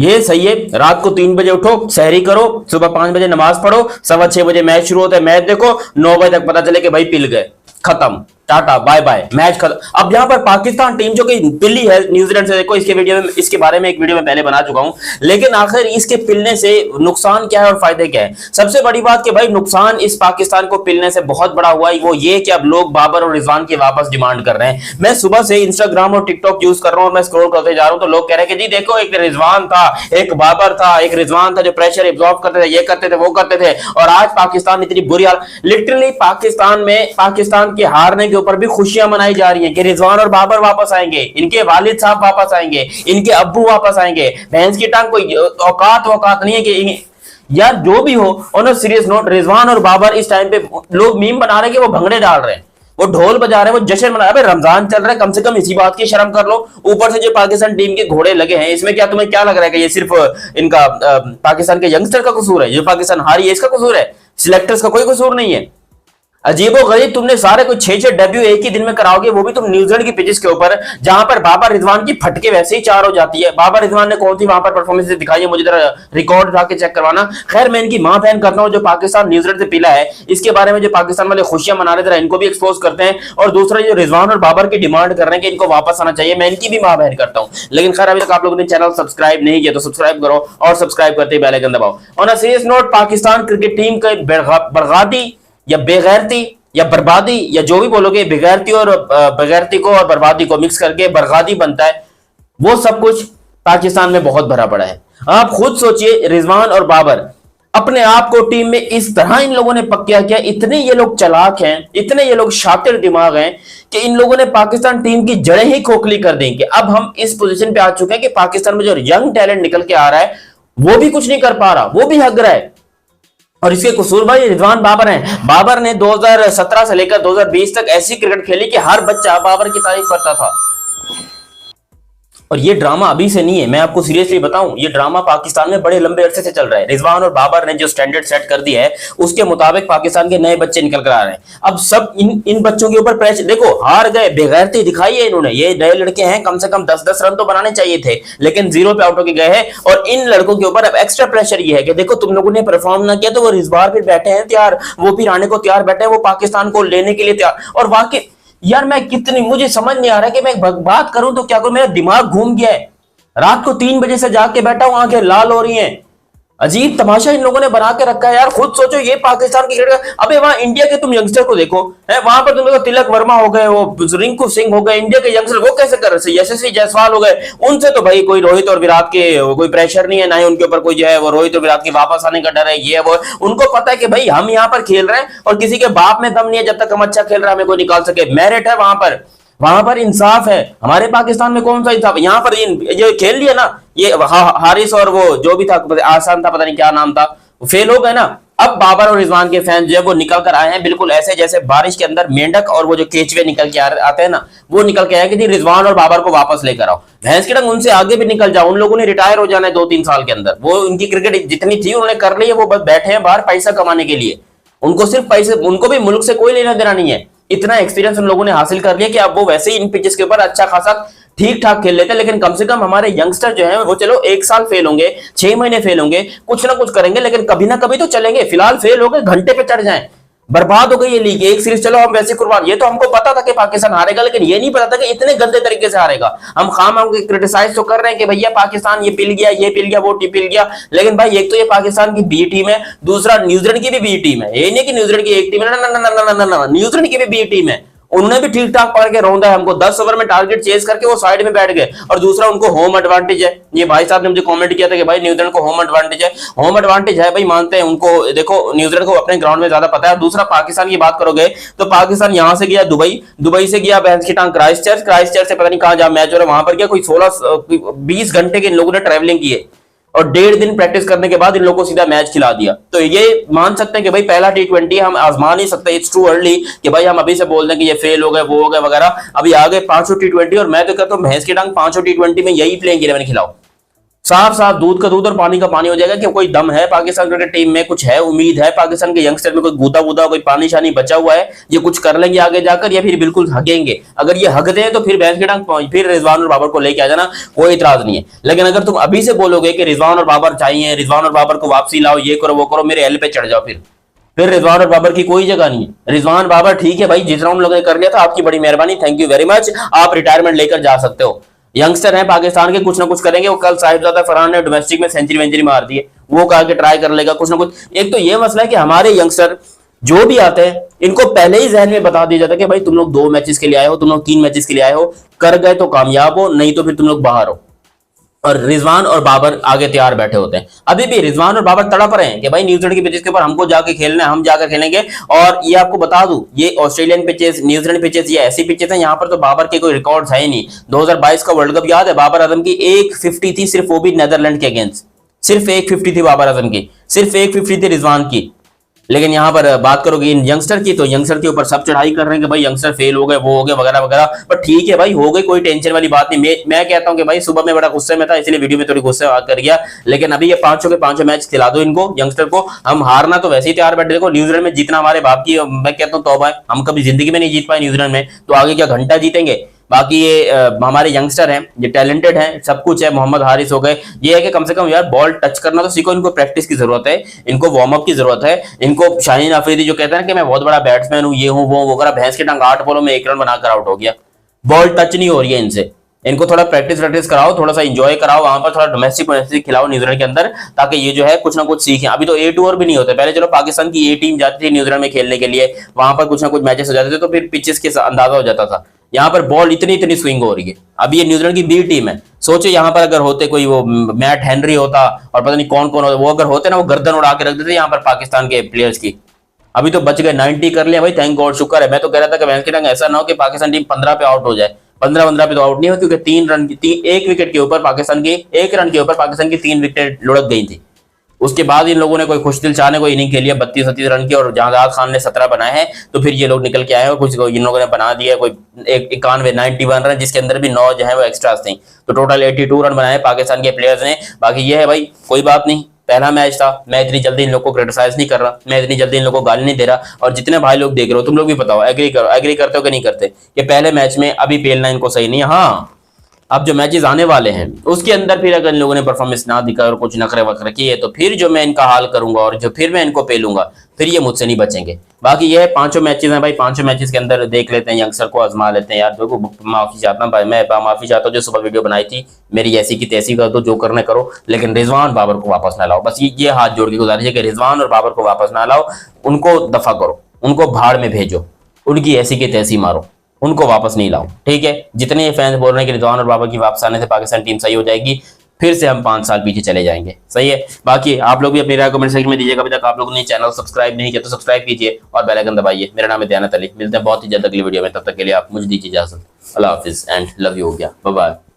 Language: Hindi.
ये सही है। रात को 3 बजे उठो, सहरी करो, सुबह 5 बजे नमाज पढ़ो, 6:15 मैच शुरू होता है, मैच देखो, 9 बजे तक पता चले कि भाई पिल गए, खत्म, टाटा बाय बाय, मैच खत्म। अब यहां पर पाकिस्तान टीम जो कि पिल्ली है न्यूजीलैंड से, देखो इसके वीडियो में, इसके बारे में एक वीडियो में पहले बना चुका हूं, लेकिन आखिर इसके पिलने से नुकसान क्या है और फायदे क्या है? सबसे बड़ी बात कि भाई नुकसान इस पाकिस्तान को पिलने से बहुत बड़ा हुआ है, वो ये कि अब लोग बाबर और रिजवान की वापस डिमांड कर रहे हैं। मैं सुबह से इंस्टाग्राम और टिकटॉक यूज कर रहा हूं और मैं स्क्रॉल करते जा रहा हूं तो लोग कह रहे हैं कि जी देखो, एक रिजवान था, एक बाबर था, एक रिजवान था जो प्रेशर एब्जॉर्ब करते थे, ये करते थे, वो करते थे, और आज पाकिस्तान इतनी बुरी हाल। लिटरली पाकिस्तान में, पाकिस्तान के हारने के ऊपर भी खुशियां मनाई जा रही हैं कि रिजवान और बाबर वापस आएंगे, इनके वालिद साहब वापस आएंगे, इनके अब्बू वापस आएंगे। भैंस की टांग, कोई औकात नहीं है कि यार जो भी हो। On a serious note, Rizwan और बाबर इस टाइम पे लोग मीम बना रहे हैं कि वो भंगड़े डाल रहे हैं, वो ढोल बजा रहे हैं, वो जश्न मना रहे हैं। रमजान चल रहा है, कम से कम इसी बात की शर्म कर लो। ऊपर से जो पाकिस्तान टीम के घोड़े लगे हैं, इसमें क्या तुम्हें क्या लग रहा है कि ये सिर्फ इनका पाकिस्तान के यंगस्टर का कसूर है? जो पाकिस्तान हारी है इसका कसूर है? सिलेक्टर्स का कोई कसूर नहीं है। अजीबो गरीब, तुमने सारे कुछ 6-6 डेब्यू एक ही दिन में कराओगे, वो भी तुम न्यूजीलैंड की पिचेस के ऊपर, जहां पर बाबर रिजवान की फटके वैसे ही 4 हो जाती है। बाबर रिजवान ने कौन सी वहां पर परफॉर्मेंस दिखाई है, मुझे जरा रिकॉर्ड उठा के चेक करवाना। खैर, मैं इनकी मां बहन करता हूं जो पाकिस्तान न्यूजीलैंड से पिला है, इसके बारे में जो पाकिस्तान वाले खुशियां मना रहे थे, इनको भी एक्सपोज करते हैं। और दूसरा, जो रिजवान और बाबर की डिमांड कर रहे हैं कि इनको वापस आना चाहिए, मैं इनकी भी मां बहन करता हूं। लेकिन खैर, अभी तक आप लोगों ने चैनल सब्सक्राइब नहीं किया तो सब्सक्राइब करो, और सब्सक्राइब करते ही बेल आइकन दबाओ। On a serious note, Pakistan cricket team का बरगाती या बेगैरती या बर्बादी, या जो भी बोलोगे, बगैरती को और बर्बादी को मिक्स करके बरगादी बनता है, वो सब कुछ पाकिस्तान में बहुत भरा पड़ा है। आप खुद सोचिए, रिजवान और बाबर अपने आप को टीम में इस तरह इन लोगों ने पक्का किया, इतने ये लोग चालाक हैं, इतने ये लोग शातिर दिमाग हैं कि इन लोगों ने पाकिस्तान टीम की जड़ें ही खोखली कर दी कि अब हम इस पोजीशन पे आ चुके हैं कि पाकिस्तान में जो यंग टैलेंट निकल के आ रहा है वो भी कुछ नहीं कर पा रहा, वो भी हग रहा है। और इसके कसूर भाई रिजवान बाबर हैं। बाबर ने 2017 से लेकर 2020 तक ऐसी क्रिकेट खेली कि हर बच्चा बाबर की तारीफ करता था। और ये ड्रामा अभी से नहीं है, मैं आपको सीरियसली बताऊं, ये ड्रामा पाकिस्तान में बड़े लंबे अरसे से चल रहा है। रिजवान और बाबर ने जो स्टैंडर्ड सेट कर दिया है, उसके मुताबिक पाकिस्तान के नए बच्चे निकल कर आ रहे हैं। अब सब इन बच्चों के ऊपर प्रेशर, देखो हार गए, बेगैरती दिखाई है इन्होंने। ये नए लड़के हैं, कम से कम 10-10 रन तो बनाने चाहिए थे, लेकिन 0 पे आउट होकर गए हैं। और इन लड़कों के ऊपर अब एक्स्ट्रा प्रेशर ये है कि देखो, तुम लोगों ने परफॉर्म ना किया तो वो रिजवान फिर बैठे हैं तैयार, वो फिर आने को तैयार बैठे हैं, वो पाकिस्तान को लेने के लिए तैयार। और वाकई यार, मैं कितनी, मुझे समझ नहीं आ रहा कि मैं बात करूं तो क्या करूं, मेरा दिमाग घूम गया है। रात को 3 बजे से जाग के बैठा हूं, आंखें लाल हो रही हैं। अजीब तमाशा इन लोगों ने बना के रखा है यार। खुद सोचो, ये पाकिस्तान की क्रिकेट, अबे वहां इंडिया के तुम यंगस्टर को देखो, है वहां पर तुम देखो, तिलक वर्मा हो गए, वो रिंकू सिंह हो गए, इंडिया के यंगस्टर वो कैसे कर रहे हैं, यशस्वी जायसवाल हो गए। उनसे तो भाई कोई रोहित और विराट के कोई प्रेशर नहीं है, ना ही उनके ऊपर कोई जो है वो रोहित और विराट के वापस आने का डर है, ये वो। उनको पता है कि भाई हम यहाँ पर खेल रहे हैं और किसी के बाप में दम नहीं है, जब तक हम अच्छा खेल रहे हैं हमें कोई निकाल सके। मेरिट है वहां पर इंसाफ है। हमारे पाकिस्तान में कौन सा इंसाफ? यहाँ पर ये खेल लिया ना, ये हारिस और वो जो भी था, आसान था, पता नहीं क्या नाम था, फेल हो गए ना। अब बाबर और रिजवान के फैंस जो है वो निकल कर आए हैं, बिल्कुल ऐसे जैसे बारिश के अंदर मेंढक और वो जो केचवे निकल के आते हैं ना, वो निकल के आए कि जी रिजवान और बाबर को वापस लेकर आओ। भैंस की टंग, उनसे आगे भी निकल जाओ। उन लोगों ने रिटायर हो जाना है 2-3 साल के अंदर। वो उनकी क्रिकेट जितनी थी उन्होंने कर ली है, वो बस बैठे हैं बाहर पैसा कमाने के लिए। उनको सिर्फ पैसे, उनको भी मुल्क से कोई लेना देना नहीं है। इतना एक्सपीरियंस उन लोगों ने हासिल कर लिया कि अब वो वैसे ही इन पिचेस के ऊपर अच्छा खासा ठीक ठाक खेल लेते हैं। लेकिन कम से कम हमारे यंगस्टर जो हैं वो, चलो 1 साल फेल होंगे, 6 महीने फेल होंगे, कुछ ना कुछ करेंगे, लेकिन कभी ना कभी तो चलेंगे। फिलहाल फेल हो गए, घंटे पे चढ़ जाएं, बर्बाद हो गई ये लीग। एक सीरीज चलो हम वैसे कुर्बान, ये तो हमको पता था कि पाकिस्तान हारेगा, लेकिन ये नहीं पता था कि इतने गंदे तरीके से हारेगा। हम खाम क्रिटिसाइज तो कर रहे हैं कि भैया पाकिस्तान ये पिल गया, ये पिल गया, वो पिल गया, लेकिन भाई एक तो ये पाकिस्तान की बी टीम है, दूसरा न्यूजीलैंड की भी बी टीम है। ये नहीं कि न्यूजीलैंड की एक टीम है, ना, न्यूजीलैंड की भी बी टीम है। उन्होंने भी ठीक ठाक पकड़ के रौंदा है हमको, 10 ओवर में टारगेट चेज करके वो साइड में बैठ गए। और दूसरा, उनको होम एडवांटेज है। ये भाई साहब ने मुझे कमेंट किया था कि भाई न्यूजीलैंड को होम एडवांटेज है। होम एडवांटेज है भाई, मानते हैं उनको, देखो न्यूजीलैंड को अपने ग्राउंड में ज्यादा पता है। दूसरा, पाकिस्तान की बात करोगे तो पाकिस्तान यहां से गया दुबई, दुबई से गया भैंस की टांग क्राइस्टचर्च से पता नहीं कहां जहां मैच हो रहा है वहां पर गया। कोई 16-20 घंटे के इन लोगों ने ट्रैवलिंग की है, और 1.5 दिन प्रैक्टिस करने के बाद इन लोगों को सीधा मैच खिला दिया। तो ये मान सकते हैं कि भाई पहला T20 हम आजमा नहीं सकते। इट्स टू अर्ली कि भाई हम अभी से बोल दें कि ये फेल हो गए, वो हो गए वगैरह। अभी आ गए 5 T20, और मैं तो कहता हूं भैंस की टांग 5 T20 में यही प्लेइंग 11 खिलाओ। साफ साफ दूध का दूध और पानी का पानी हो जाएगा कि कोई दम है पाकिस्तान क्रिकेट टीम में, कुछ है, उम्मीद है पाकिस्तान के यंगस्टर में, कोई गूदा वूदा कोई पानी शानी बचा हुआ है, ये कुछ कर लेंगे आगे जाकर या फिर बिल्कुल हगेंगे। अगर ये हगते हैं तो फिर भैंस की टांग फिर रिजवान और बाबर को लेके आ जाना, कोई इतराज नहीं है। लेकिन अगर तुम अभी से बोलोगे कि रिजवान और बाबर चाहिए, रिजवान और बाबर को वापसी लाओ, ये करो वो करो, मेरे एल पे चढ़ जाओ, फिर रिजवान और बाबर की कोई जगह नहीं है। रिजवान बाबर ठीक है भाई, जितना उन लोगों ने कर लिया था, आपकी बड़ी मेहरबानी, थैंक यू वेरी मच, आप रिटायरमेंट लेकर जा सकते हो। यंगस्टर हैं पाकिस्तान के, कुछ ना कुछ करेंगे। वो कल साहिबजादा फरहान ने डोमेस्टिक में सेंचुरी वेंचुरी मार दी है, वो कहा कि ट्राई कर लेगा कुछ ना कुछ। एक तो ये मसला है कि हमारे यंगस्टर जो भी आते हैं इनको पहले ही जहन में बता दिया जाता है कि भाई तुम लोग 2 मैचेस के लिए आए हो, तुम लोग 3 मैचेस के लिए आए हो, कर गए तो कामयाब हो, नहीं तो फिर तुम लोग बाहर हो। और रिजवान और बाबर आगे तैयार बैठे होते हैं। अभी भी रिजवान और बाबर तड़प रहे हैं कि भाई न्यूजीलैंड की पिचेस के ऊपर हमको जाके खेलना है, हम जाकर खेलेंगे। और ये आपको बता दूं, ये ऑस्ट्रेलियन पिचेस, न्यूजीलैंड पिचेस, ये ऐसी पिचेस हैं यहाँ पर तो बाबर के कोई रिकॉर्ड्स है ही नहीं। 2022 का वर्ल्ड कप याद है, बाबर आजम की 150 थी, सिर्फ वो भी नेदरलैंड के अगेंस्ट, सिर्फ 150 थी बाबर आजम की, सिर्फ 150 थी रिजवान की। लेकिन यहाँ पर बात करोगे इन यंगस्टर की, तो यंगस्टर के ऊपर सब चढ़ाई कर रहे हैं कि भाई यंगस्टर फेल हो गए, वो हो गए वगैरह वगैरह। पर ठीक है भाई, हो गई, कोई टेंशन वाली बात नहीं। मैं कहता हूँ कि भाई सुबह में बड़ा गुस्से में था, इसलिए वीडियो में थोड़ी गुस्से बात कर गया। लेकिन अभी ये 5 के 5 मैच खिला दो इनको, यंगस्टर को। हम हारना तो वैसे ही तैयार बैठे, देखो न्यूजीलैंड में जीतना हमारे बाप की, मैं कहता हूँ तौबा है, हम कभी जिंदगी में नहीं जीत पाए न्यूजीलैंड में, तो आगे क्या घंटा जीतेंगे। बाकी ये हमारे यंगस्टर हैं, ये टैलेंटेड हैं, सब कुछ है। मोहम्मद हारिस हो गए, ये है कि कम से कम यार बॉल टच करना तो सीखो। इनको प्रैक्टिस की जरूरत है, इनको वार्म अप की जरूरत है। इनको शाहीन अफरीदी जो कहते हैं कि मैं बहुत बड़ा बैट्समैन हूँ, ये हूँ वो वगैरह, भैंस की टांग 8 बॉलों में 1 रन बनाकर आउट हो गया, बॉल टच नहीं हो रही है इनसे। इनको थोड़ा प्रैक्टिस कराओ, थोड़ा सा एंजॉय कराओ, वहां पर थोड़ा डोमेस्टिक खिलाओ न्यूजीलैंड के अंदर, ताकि ये जो है कुछ ना कुछ सीखें। अभी तो A टूर भी नहीं होते, पहले चलो पाकिस्तान की A टीम जाती थी न्यूजीलैंड में खेलने के लिए, वहां पर कुछ ना कुछ मैचेस हो जाते थे, तो फिर पिचेस के अंदाजा हो जाता था। यहाँ पर बॉल इतनी इतनी स्विंग हो रही है। अभी ये न्यूजीलैंड की B टीम है, सोचो यहाँ पर अगर होते कोई वो मैट हेनरी होता और पता नहीं कौन कौन होता, वो अगर होते ना, वो गर्दन उड़ा के रख देते यहाँ पर पाकिस्तान के प्लेयर्स की। अभी तो बच गए, 90 कर लिया भाई, थैंक गॉड, शुक्र है। मैं तो कह रहा था कि भैंस की टांग ऐसा ना हो कि पाकिस्तान टीम 15 पे आउट हो जाए। 15 पे तो आउट नहीं हो, क्योंकि 3 रन की 1 विकेट के ऊपर पाकिस्तान की, 1 रन के ऊपर पाकिस्तान की 3 विकेट लुढ़क गई थी। उसके बाद इन लोगों ने कोई खुशदिल शाह ने कोई इनिंग खेली है 32-33 रन की, और जहांदाद खान ने 17 बनाए हैं, तो फिर ये लोग निकल के आए हैं और कुछ इन लोगों ने बना दिया कोई 91 रन, जिसके अंदर भी 9 जो है वो एक्स्ट्रा थी। तो टोटल 82 रन बनाए पाकिस्तान के प्लेयर्स ने। बाकी ये है भाई, कोई बात नहीं, पहला मैच था, मैं इतनी जल्दी इन लोग को क्रिटिसाइज नहीं कर रहा, मैं इतनी जल्दी इन लोग को गाली नहीं दे रहा। और जितने भाई लोग देख रहे हो, तुम लोग भी बताओ, एग्री करो, एग्री करते हो कि नहीं करते कि पहले मैच में अभी पेलना इनको सही नहीं है। हाँ, अब जो मैचेस आने वाले हैं उसके अंदर फिर अगर इन लोगों ने परफॉर्मेंस ना दिखा और कुछ नखरे वखरे किए, तो फिर जो मैं इनका हाल करूंगा और जो फिर मैं इनको पेलूंगा, फिर ये मुझसे नहीं बचेंगे। बाकी ये 5 मैचेस हैं भाई, 5 मैचेस के अंदर देख लेते हैं, यंगस्टर को आजमा लेते हैं। यार देखो, माफी चाहता हूँ भाई, मैं माफी चाहता हूँ जो सुबह वीडियो बनाई थी मेरी, ऐसी की तैसी कर दो, जो करने करो, लेकिन रिजवान बाबर को वापस ना लाओ। बस ये हाथ जोड़ के गुजारिश है कि रिजवान और बाबर को वापस ना लाओ, उनको दफा करो, उनको भाड़ में भेजो, उनकी ऐसी की तैसी मारो, उनको वापस नहीं लाओ, ठीक है। जितने ये फैंस बोल रहे हैं कि रिजवान और बाबर की वापस आने से पाकिस्तान टीम सही हो जाएगी, फिर से हम 5 साल पीछे चले जाएंगे, सही है। बाकी आप लोग भी अपनी राय कमेंट सेक्शन में दीजिएगा। अभी तक आप लोगों ने चैनल सब्सक्राइब नहीं किया तो सब्सक्राइब कीजिए और बेल आइकन दबाइए। मेरा नाम है दयानत अली, मिलते हैं बहुत ही जल्द अगली वीडियो में, तब तक के लिए आप मुझे दीजिए इजाजत। अल्लाह हाफिज एंड लव यू हो गया, बाय बाय।